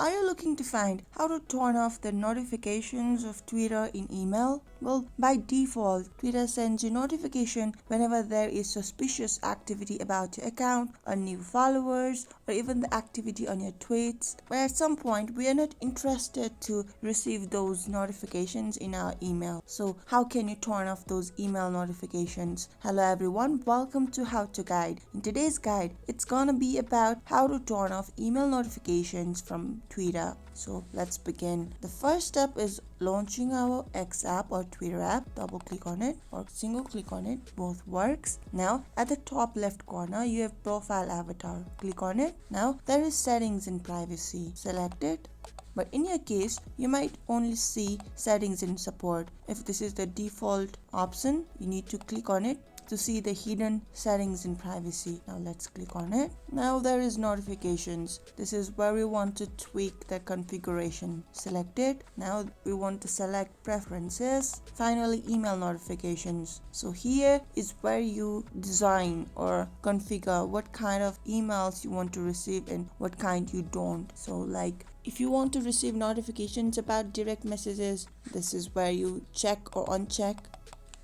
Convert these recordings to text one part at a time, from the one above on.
Are you looking to find how to turn off the notifications of Twitter in email? Well, by default, Twitter sends you notification whenever there is suspicious activity about your account, or new followers, or even the activity on your tweets. But at some point, we are not interested to receive those notifications in our email. So how can you turn off those email notifications? Hello everyone, welcome to How to Guide. In today's guide, it's gonna be about how to turn off email notifications from Twitter. So let's begin. The first step is launching our X app or Twitter app. Double click on it or single click on it, both works. Now at the top left corner you have profile avatar. Click on it. Now there is settings and privacy. Select it. But in your case, you might only see settings and support. If this is the default option, you need to click on it to see the hidden settings and privacy. Now let's click on it. Now there is notifications. This is where we want to tweak the configuration. Select it. Now we want to select preferences. Finally, email notifications. So here is where you design or configure what kind of emails you want to receive and what kind you don't. So like if you want to receive notifications about direct messages, this is where you check or uncheck.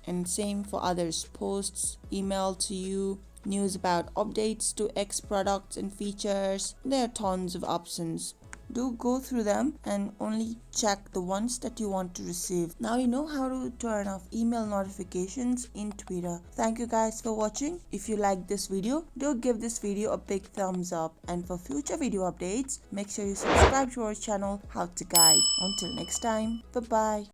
And same for others, posts, email to you, news about updates to X products and features. There are tons of options. Do go through them and only check the ones that you want to receive. Now you know how to turn off email notifications in Twitter. Thank you guys for watching. If you like this video, do give this video a big thumbs up. And for future video updates, make sure you subscribe to our channel How to Guide. Until next time, bye bye.